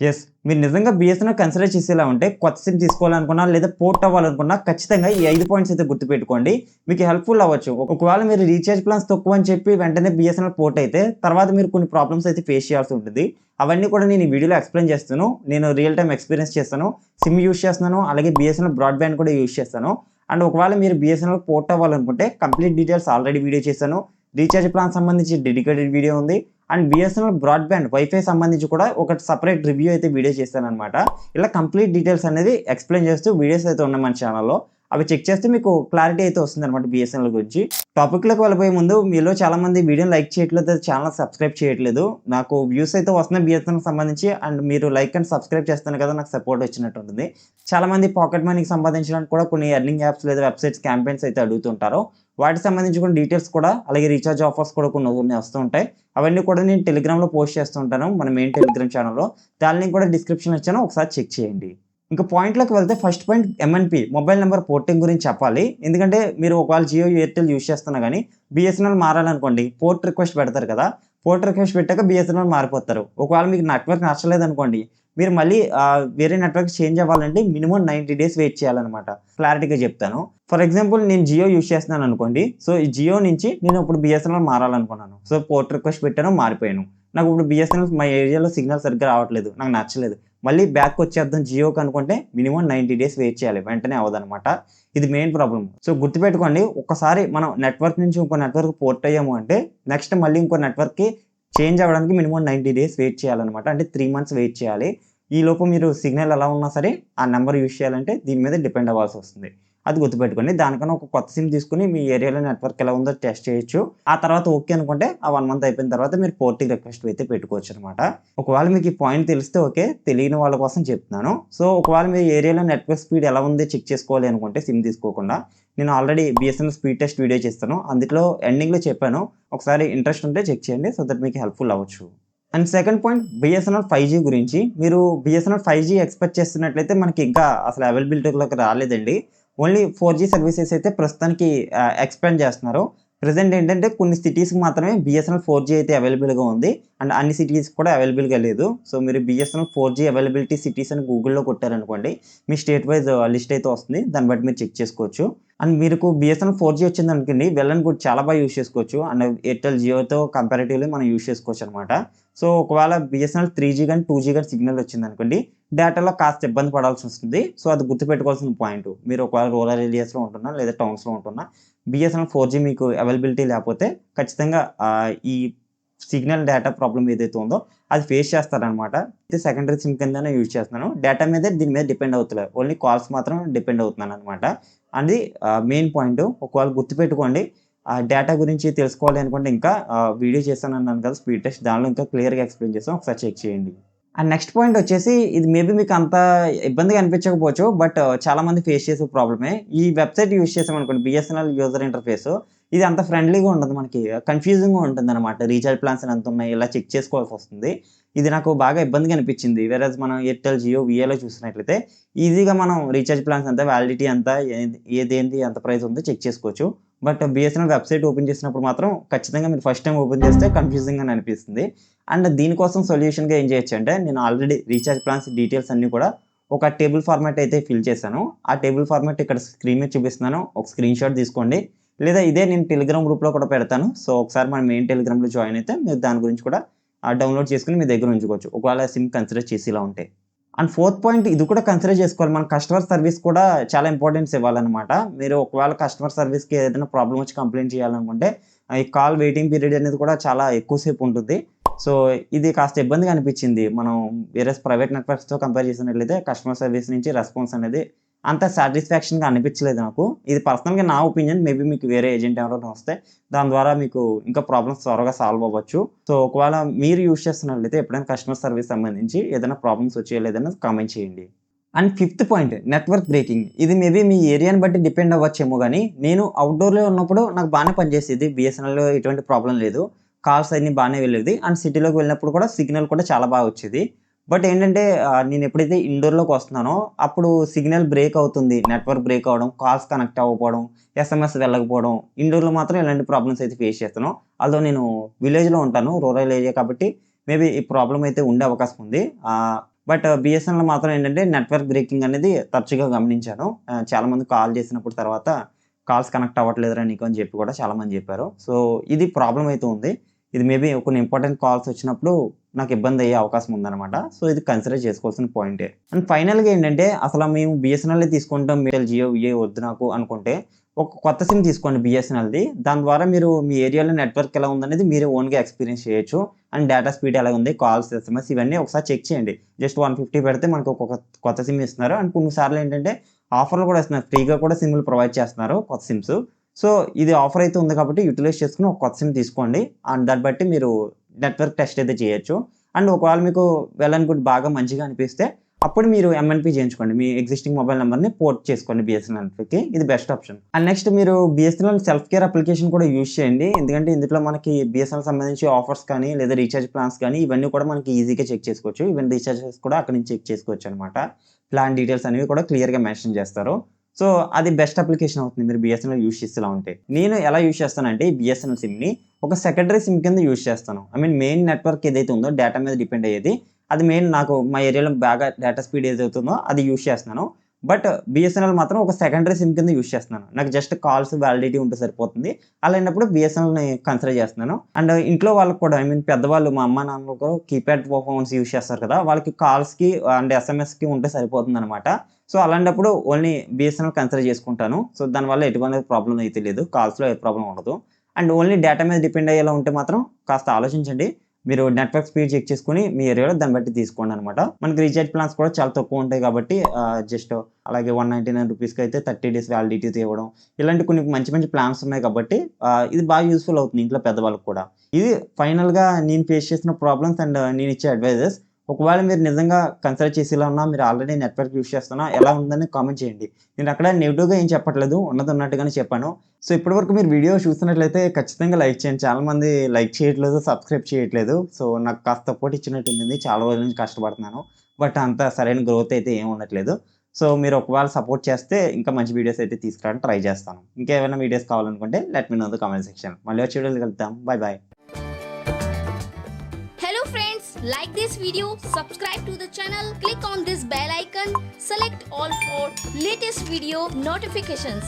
Yes. మీరు నిజంగా BSNL consider చేసేలా ఉంటే కొత్త సిమ్ తీసుకోవాలనుకున్నా లేదా పోర్ట్ అవ్వాలనుకున్నా ఖచ్చితంగా ఈ 5 పాయింట్స్ అయితే గుర్తుపెట్టుకోండి. మీకు హెల్ప్‌ఫుల్ అవ్వచ్చు. ఒకవేళ మీరు రీచార్జ్ ప్లాన్స్ తక్కువ అని చెప్పి వెంటనే బీఎస్ఎన్ఎల్ పోర్ట్ అయితే తర్వాత మీరు కొన్ని ప్రాబ్లమ్స్ అయితే ఫేస్ చేయాల్సి ఉంటుంది. అవన్నీ కూడా నేను ఈ వీడియోలో ఎక్స్‌ప్లెయిన్ చేస్తాను. నేను రియల్ టైమ్ ఎక్స్‌పీరియన్స్ చేస్తాను. సిమ్ యూజ్ చేస్తున్నాను. అలాగే బీఎస్ఎన్ఎల్ బ్రాడ్‌బ్యాండ్ కూడా యూజ్ చేస్తాను. అండ్ ఒకవేళ మీరు బీఎస్ఎన్ఎల్ పోర్ట్ అవ్వాలనుకుంటే కంప్లీట్ డీటెయిల్స్ ఆల్రెడీ వీడియో చేశాను. రీచార్జ్ ప్లాన్ సంబంధించి డెడికేటెడ్ వీడియో ఉంది. అండ్ బీఎస్ఎన్ఎల్ బ్రాడ్‌బ్యాండ్ వైఫై సంబంధించి కూడా ఒక సెపరేట్ రివ్యూ అయితే వీడియో చేశాననమాట. ఇలా కంప్లీట్ డీటెయిల్స్ అనేది ఎక్స్‌ప్లెయిన్ చేస్తూ వీడియోస్ అయితే ఉన్నాయి మన ఛానెల్‌లో. అవి చెక్ చేస్తే మీకు క్లారిటీ అయితే వస్తుందనమాట బీఎస్ఎన్ఎల్ గురించి. టాపిక్‌లోకి వెళ్ళిపోయే ముందు మీలో చాలామంది వీడియోని లైక్ చేయట్లేదు, ఛానెల్ సబ్స్క్రైబ్ చేయట్లేదు. నాకు వ్యూస్ అయితే వస్తున్నాయి బీఎస్ఎన్ఎల్ సంబంధించి. అండ్ మీరు లైక్ అండ్ సబ్స్క్రైబ్ చేస్తేనే కదా నాకు సపోర్ట్ వచ్చినట్టు ఉంటుంది. చాలామంది పాకెట్ మనీకి సంపాదించడానికి కూడా కొన్ని ఎర్నింగ్ యాప్స్ లేదా వెబ్‌సైట్స్ క్యాంపెయిన్స్ అయితే అడుగుతుంటారు. వాటికి సంబంధించి కొన్ని డీటెయిల్స్ కూడా అలాగే రీచార్జ్ ఆఫర్స్ కూడా కొన్ని వస్తూ ఉంటాయి. అవన్నీ కూడా నేను టెలిగ్రామ్‌లో పోస్ట్ చేస్తూ ఉంటాను. మన మెయిన్ టెలిగ్రామ్ ఛానెల్‌లో. దాని లింక్ కూడా డిస్క్రిప్షన్‌లో ఇచ్చాను. ఒకసారి చెక్ చేయండి. ఇంకా పాయింట్‌లోకి వెళ్తే first point MNP mobile number porting గురించి చెప్పాలి. ఎందుకంటే మీరు ఒకవేళ జియో, ఎయిర్టెల్ యూజ్ చేస్తున్నా గానీ బీఎస్ఎన్ఎల్ మారాలనుకోండి పోర్ట్ రిక్వెస్ట్ పెడతారు కదా! పోర్ట్ రిక్వెస్ట్ పెట్టాక బీఎస్ఎన్ఎల్ మారిపోతారు. ఒకవేళ మీకు నెట్వర్క్ నచ్చలేదనుకోండి మీరు మళ్ళీ వేరే నెట్వర్క్ చేంజ్ అవ్వాలంటే మినిమమ్ 90 డేస్ వెయిట్ చేయాలనమాట. క్లారిటీగా చెప్తాను. ఫర్ ఎగ్జాంపుల్ నేను జియో యూజ్ చేస్తున్నాను అనుకోండి. సో ఈ జియో నుంచి నేను ఇప్పుడు బీఎస్ఎన్ఎల్ మారాలనుకున్నాను. సో పోర్ట్ రిక్వెస్ట్ పెట్టాను, మారిపోయాను. నాకు ఇప్పుడు బీఎస్ఎన్ఎల్ మా ఏరియాలో సిగ్నల్ సరిగ్గా రావట్లేదు. నాకు నచ్చలేదు. మళ్ళీ బ్యాక్ వచ్చేద్దాం జియోకి అనుకుంటే మినిమమ్ 90 డేస్ వెయిట్ చేయాలి. వెంటనే అవ్వదనమాట. ఇది మెయిన్ ప్రాబ్లమ్. సో గుర్తుపెట్టుకోండి ఒక్కసారి మనం నెట్వర్క్ నుంచి ఇంకో నెట్వర్క్ పోర్ట్ అయ్యాము అంటే నెక్స్ట్ మళ్ళీ ఇంకో నెట్వర్క్‌కి చేంజ్ అవ్వడానికి మినిమమ్ 90 డేస్ వెయిట్ చేయాలనమాట. అంటే 3 మంత్స్ వెయిట్ చేయాలి. ఈలోపు మీరు సిగ్నల్ ఎలా ఉన్నా సరే ఆ నంబర్ యూజ్ చేయాలంటే దీని మీద డిపెండ్ అవ్వాల్సొస్తుంది. అది గుర్తుపెట్టుకోండి. దానికన్నా ఒక కొత్త సిమ్ తీసుకొని మీ ఏరియాలో నెట్వర్క్ ఎలా ఉందో టెస్ట్ చేయొచ్చు. ఆ తర్వాత ఓకే అనుకుంటే ఆ 1 మంత్ అయిపోయిన తర్వాత మీరు పోర్టింగ్ రిక్వెస్ట్ అయితే పెట్టుకోవచ్చనమాట. ఒకవేళ మీకు ఈ పాయింట్ తెలిస్తే ఓకే. తెలియని వాళ్ళ కోసం చెప్తున్నాను. సో ఒకవేళ మీ ఏరియాలో నెట్వర్క్ స్పీడ్ ఎలా ఉందో చెక్ చేసుకోవాలి అనుకుంటే సిమ్ తీసుకోకుండా నేను already BSNL speed test video చేస్తాను. అందులో ఎండింగ్‌లో చెప్పాను. ఒకసారి ఇంట్రెస్ట్ ఉంటే చెక్ చేయండి. సో దట్ మీకు హెల్ప్‌ఫుల్ అవ్వచ్చు. అండ్ సెకండ్ పాయింట్ బీఎస్ఎన్ఎల్ 5జీ గురించి. మీరు బీఎస్ఎన్ఎల్ 5జీ ఎక్స్‌పెక్ట్ చేస్తున్నట్లయితే మనకి ఇంకా అసలు అవైలబిలిటీలోకి రాలేదండి. ఓన్లీ 4జీ సర్వీసెస్ అయితే ప్రస్తుతానికి ఎక్స్‌పాండ్ చేస్తున్నారు. ప్రెజెంట్ ఏంటంటే కొన్ని సిటీస్‌కి మాత్రమే బీఎస్ఎన్ఎల్ 4జీ అయితే అవైలబుల్‌గా ఉంది. అండ్ అన్ని సిటీస్‌కి కూడా అవైలబుల్‌గా లేదు. సో మీరు బీఎస్ఎన్ఎల్ 4జీ అవైలబిలిటీ సిటీస్ అని గూగుల్‌లో కొట్టారనుకోండి మీ స్టేట్ వైస్ లిస్ట్ అయితే వస్తుంది. దాన్ని బట్టి మీరు చెక్ చేసుకోవచ్చు. అండ్ మీకు బీఎస్ఎన్ఎల్ 4జీ వచ్చిందనుకోండి వెల్ అండ్ గుడ్ చాలా బాగా యూజ్ చేసుకోవచ్చు. అండ్ ఎయిర్టెల్, జియోతో కంపారిటివ్‌లీ మనం యూజ్ చేసుకోవచ్చనమాట. సో ఒకవేళ బీఎస్ఎన్ఎల్ 3జీ గాని, 2జీ గాని సిగ్నల్ వచ్చిందనుకోండి డేటాలో కాస్త ఇబ్బంది పడాల్సొస్తుంది. సో అది గుర్తుపెట్టుకోవాల్సిన పాయింట్. మీరు ఒకవేళ రూరల్ ఏరియాస్‌లో ఉంటున్నా లేదా టౌన్స్‌లో ఉంటున్నా బీఎస్ఎన్ఎల్ 4జీ మీకు అవైలబిలిటీ లేకపోతే ఖచ్చితంగా ఈ సిగ్నల్ డేటా ప్రాబ్లమ్ ఏదైతే ఉందో అది ఫేస్ చేస్తారనమాట. అయితే సెకండరీ సిమ్ కిందనే యూజ్ చేస్తున్నాను. డేటా మీద దీని మీద డిపెండ్ అవుతలేదు. ఓన్లీ కాల్స్ మాత్రం డిపెండ్ అవుతున్నాననమాట. అది మెయిన్ పాయింట్. ఒకవేళ గుర్తుపెట్టుకోండి. డేటా గురించి తెలుసుకోవాలి అనుకుంటే ఇంకా వీడియో చేశానన్నాను కదా స్పీడ్ టెస్ట్. దానిలో ఇంకా క్లియర్‌గా ఎక్స్‌ప్లెయిన్ చేసాం. ఒకసారి చెక్ చేయండి. అండ్ నెక్స్ట్ పాయింట్ వచ్చేసి ఇది మేబీ మీకు అంత ఇబ్బందిగా అనిపించకపోవచ్చు. బట్ చాలామంది ఫేస్ చేసే ప్రాబ్లమే. ఈ వెబ్‌సైట్ యూజ్ చేసామనుకోండి బీఎస్ఎన్ఎల్ యూజర్ ఇంటర్‌ఫేస్ ఇది అంత ఫ్రెండ్లీగా ఉండదు మనకి. కన్‌ఫ్యూజింగ్‌గా ఉంటుందనమాట. రీచార్జ్ ప్లాన్స్ ఎంతున్నయి ఇలా చెక్ చేసుకోవాల్సొస్తుంది. ఇది నాకు బాగా ఇబ్బందిగా అనిపించింది. వేరేజ్ మనం ఎయిర్టెల్, జియో, విఐలో చూసినట్లయితే ఈజీగా మనం రీచార్జ్ ప్లాన్స్ ఎంత, వ్యాలిడిటీ ఎంత, ఏదేంటి ఎంత ప్రైస్ ఉందో చెక్ చేసుకోవచ్చు. బట్ బీఎస్ఎన్ఎల్ వెబ్‌సైట్ ఓపెన్ చేసినప్పుడు మాత్రం ఖచ్చితంగా మీరు ఫస్ట్ టైమ్ ఓపెన్ చేస్తే కన్‌ఫ్యూజింగ్‌గానే అనిపిస్తుంది. అండ్ దీనికోసం సొల్యూషన్‌గా ఏం చేయొచ్చంటే నేను ఆల్రెడీ రీచార్జ్ ప్లాన్స్ డీటెయిల్స్ అన్నీ కూడా ఒక టేబుల్ ఫార్మాట్ అయితే ఫిల్ చేశాను. ఆ టేబుల్ ఫార్మాట్ ఇక్కడ స్క్రీన్ మీద చూపిస్తున్నాను. ఒక స్క్రీన్‌షాట్ తీసుకోండి. లేదా ఇదే నేను టెలిగ్రామ్ గ్రూప్‌లో కూడా పెడతాను. సో ఒకసారి మన మెయిన్ టెలిగ్రామ్‌లో జాయిన్ అయితే మీరు దాని గురించి కూడా డౌన్‌లోడ్ చేసుకొని మీ దగ్గర ఉంచుకోవచ్చు. ఒకవేళ సిమ్ కన్సిడర్ చేసేలా ఉంటే. అండ్ ఫోర్త్ పాయింట్ ఇది కూడా కన్సిడర్ చేసుకోవాలి. మన కస్టమర్ సర్వీస్ కూడా చాలా ఇంపార్టెన్స్ ఇవ్వాలనమాట. మీరు ఒకవేళ కస్టమర్ సర్వీస్‌కి ఏదైనా ప్రాబ్లమ్ వచ్చి కంప్లెయింట్ చేయాలనుకుంటే ఈ కాల్ వెయిటింగ్ పీరియడ్ అనేది కూడా చాలా ఎక్కువ సేపు ఉంటుంది. సో ఇది కాస్త ఇబ్బందిగా అనిపించింది. మనం వేరే ప్రైవేట్ నెట్వర్క్స్‌తో కంపేర్ చేసినట్లయితే కస్టమర్ సర్వీస్ నుంచి రెస్పాన్స్ అనేది అంత సాటిస్ఫాక్షన్‌గా అనిపించలేదు నాకు. ఇది పర్సనల్‌గా నా ఒపీనియన్. మేబీ మీకు వేరే ఏజెంట్ ఎవరైనా వస్తే దాని ద్వారా మీకు ఇంకా ప్రాబ్లమ్స్ త్వరగా సాల్వ్ అవ్వచ్చు. సో ఒకవేళ మీరు యూజ్ చేస్తున్నట్లయితే ఎప్పుడైనా కస్టమర్ సర్వీస్ సంబంధించి ఏదైనా ప్రాబ్లమ్స్ వచ్చాయా లేదని కామెంట్ చేయండి. And fifth point network breaking. ఇది మేబీ మీ ఏరియాని బట్టి డిపెండ్ అవ్వచ్చేమో గానీ నేను అవుట్‌డోర్‌లో ఉన్నప్పుడు నాకు బానే పనిచేసేది. బీఎస్ఎన్ఎల్‌లో ఎటువంటి ప్రాబ్లమ్ లేదు. కాల్స్ అన్నీ బానే వెళ్ళేది. అండ్ సిటీలోకి వెళ్ళినప్పుడు కూడా సిగ్నల్ కూడా చాలా బాగా వచ్చేది. బట్ ఏంటంటే నేను ఎప్పుడైతే ఇండోర్‌లోకి వస్తున్నానో అప్పుడు సిగ్నల్ బ్రేక్ అవుతుంది. నెట్వర్క్ బ్రేక్ అవ్వడం, కాల్స్ కనెక్ట్ అవ్వకపోవడం, ఎస్ఎంఎస్ వెళ్ళకపోవడం. ఇండోర్‌లో మాత్రం ఇలాంటి ప్రాబ్లమ్స్ అయితే ఫేస్ చేస్తున్నాను. ఆల్‌దో నేను విలేజ్‌లో ఉంటాను. రూరల్ ఏరియా కాబట్టి మేబీ ఈ ప్రాబ్లమ్ అయితే ఉండే అవకాశం ఉంది. బట్ బీఎస్ఎన్ఎల్‌లో మాత్రం ఏంటంటే నెట్వర్క్ బ్రేకింగ్ అనేది తరచుగా గమనించాను. చాలామంది కాల్ చేసినప్పుడు తర్వాత కాల్స్ కనెక్ట్ అవ్వట్లేదురా నీకు అని చెప్పి కూడా చాలామంది చెప్పారు. సో, ఇది ప్రాబ్లమ్ అయితే ఉంది. ఇది మేబీ కొన్ని ఇంపార్టెంట్ కాల్స్ వచ్చినప్పుడు నాకు ఇబ్బంది అయ్యే అవకాశం ఉందన్నమాట. సో, ఇది కన్సిడర్ చేసుకోవాల్సిన పాయింటే. అండ్ ఫైనల్‌గా ఏంటంటే అసలు మేము బీఎస్ఎన్ఎల్‌ే తీసుకుంటాం. ఎయిర్టెల్, జియో ఇయే వద్దు నాకు అనుకుంటే ఒక కొత్త సిమ్ తీసుకోండి బీఎస్ఎన్ఎల్‌ది. దాని ద్వారా మీరు మీ ఏరియాలో నెట్వర్క్ ఎలా ఉందనేది మీరే ఓన్‌గా ఎక్స్‌పీరియన్స్ చేయొచ్చు. అండ్ డేటా స్పీడ్ ఎలా ఉంది, కాల్స్, ఎస్ఎంఎస్ ఇవన్నీ ఒకసారి చెక్ చేయండి. జస్ట్ 150 పెడితే మనకు ఒక కొత్త సిమ్ ఇస్తున్నారు. అండ్ కొన్ని సార్లు ఏంటంటే ఆఫర్‌లు కూడా ఇస్తున్నారు. ఫ్రీగా కూడా సిమ్‌లు ప్రొవైడ్ చేస్తున్నారు కొత్త సిమ్స్. సో, ఇది ఆఫర్ అయితే ఉంది కాబట్టి యుటిలైజ్ చేసుకొని ఒక కొత్త సిమ్ తీసుకోండి. అండ్ దాన్ని బట్టి మీరు నెట్వర్క్ టెస్ట్ అయితే చేయొచ్చు. అండ్ ఒకవేళ మీకు వెల్ అండ్ గుడ్ బాగా మంచిగా అనిపిస్తే అప్పుడు మీరు ఎంఎన్‌పి చేయించుకోండి. మీ ఎగ్జిస్టింగ్ మొబైల్ నంబర్‌ని పోర్ట్ చేసుకోండి బీఎస్ఎన్ఎల్‌కి. ఇది బెస్ట్ ఆప్షన్. అండ్ నెక్స్ట్ మీరు బీఎస్ఎన్ఎల్ సెల్ఫ్ కేర్ అప్లికేషన్ కూడా యూజ్ చేయండి. ఎందుకంటే ఇందులో మనకి బీఎస్ఎన్ఎల్ సంబంధించి ఆఫర్స్ కానీ, లేదా రీచార్జ్ ప్లాన్స్ కానీ ఇవన్నీ కూడా మనకి ఈజీగా చెక్ చేసుకోవచ్చు. ఈవెన్ రీచార్జెస్ కూడా అక్కడి నుంచి చెక్ చేసుకోవచ్చనమాట. ప్లాన్ డీటెయిల్స్ అనేవి కూడా క్లియర్‌గా మెన్షన్ చేస్తారు. సో, అది బెస్ట్ అప్లికేషన్ అవుతుంది మీరు బీఎస్ఎన్ఎల్ యూజ్ చేసేలా ఉంటే. నేను ఎలా యూజ్ చేస్తానంటే ఈ బీఎస్ఎన్ఎల్ సిమ్‌ని ఒక సెకండరీ సిమ్ కింద యూజ్ చేస్తాను. ఐ మీన్ మెయిన్ నెట్వర్క్ ఏదైతే ఉందో డేటా మీద డిపెండ్ అయ్యేది. అది మెయిన్ నాకు మా ఏరియాలో బాగా డేటా స్పీడ్ ఏదైతే ఉందో అది యూజ్ చేస్తున్నాను. బట్ బీఎస్ఎన్ఎల్ మాత్రం ఒక సెకండరీ సిమ్ కింద యూజ్ చేస్తున్నాను. నాకు జస్ట్ కాల్స్ వ్యాలిడిటీ ఉంటే సరిపోతుంది. అలాంటప్పుడు బీఎస్ఎన్ఎల్‌ని కన్సిడర్ చేస్తున్నాను. అండ్ ఇంట్లో వాళ్ళకి కూడా ఐ మీన్ పెద్దవాళ్ళు మా అమ్మ, నాన్నలు కూడా కీప్యాడ్ ఫోన్స్ యూజ్ చేస్తారు కదా! వాళ్ళకి కాల్స్‌కి అండ్ ఎస్ఎంఎస్‌కి ఉంటే సరిపోతుందనమాట. సో, అలాంటప్పుడు ఓన్లీ బీఎస్ఎన్ఎల్ కన్సిడర్ చేసుకుంటాను. సో, దానివల్ల ఎటువంటి ప్రాబ్లమ్ అయితే లేదు. కాల్స్‌లో ఏ ప్రాబ్లమ్ ఉండదు. అండ్ ఓన్లీ డేటా మీద డిపెండ్ అయ్యేలా ఉంటే మాత్రం కాస్త ఆలోచించండి. మీరు నెట్వర్క్ స్పీడ్ చెక్ చేసుకొని మీ ఏరియాలో దాన్ని బట్టి తీసుకోండనమాట. మనకి రీచార్జ్ ప్లాన్స్ కూడా చాలా తక్కువ ఉంటాయి కాబట్టి జస్ట్ అలాగే ₹199కి అయితే 30 డేస్ వ్యాలిడిటీతో ఇవ్వడం. ఇలాంటి కొన్ని మంచి మంచి ప్లాన్స్ ఉన్నాయి కాబట్టి ఇది బాగా యూజ్‌ఫుల్ అవుతుంది ఇంట్లో పెద్దవాళ్ళకి కూడా. ఇది ఫైనల్‌గా నేను ఫేస్ చేసిన ప్రాబ్లమ్స్ అండ్ నేనిచ్చే అడ్వైజెస్. ఒకవేళ మీరు నిజంగా కన్సిడర్ చేసేలా ఉన్నా, మీరు ఆల్రెడీ నెట్వర్క్ యూజ్ చేస్తున్నా ఎలా ఉందని కామెంట్ చేయండి. నేను అక్కడ నెగెటివ్‌గా ఏం చెప్పట్లేదు. ఉన్నది ఉన్నట్టుగానే చెప్పాను. సో, ఇప్పటివరకు మీరు వీడియో చూస్తున్నట్లయితే ఖచ్చితంగా లైక్ చేయండి. చాలామంది లైక్ చేయట్లేదు, సబ్స్క్రైబ్ చేయట్లేదు. సో, నాకు కాస్త సపోర్ట్ ఇచ్చినట్టు ఉంటుంది. చాలా రోజుల నుంచి కష్టపడుతున్నాను. బట్ అంత సరైన గ్రోత్ అయితే ఏమి ఉండట్లేదు. సో, మీరు ఒకవేళ సపోర్ట్ చేస్తే ఇంకా మంచి వీడియోస్ అయితే తీసుకురావడానికి ట్రై చేస్తాను. ఇంకేమైనా వీడియోస్ కావాలనుకుంటే let me know in the comment section. మళ్ళీ వచ్చే వీడియోలో కలుద్దాం. Bye bye. Hello friends, like this video, subscribe to the channel, click on this bell icon, select all for latest video notifications.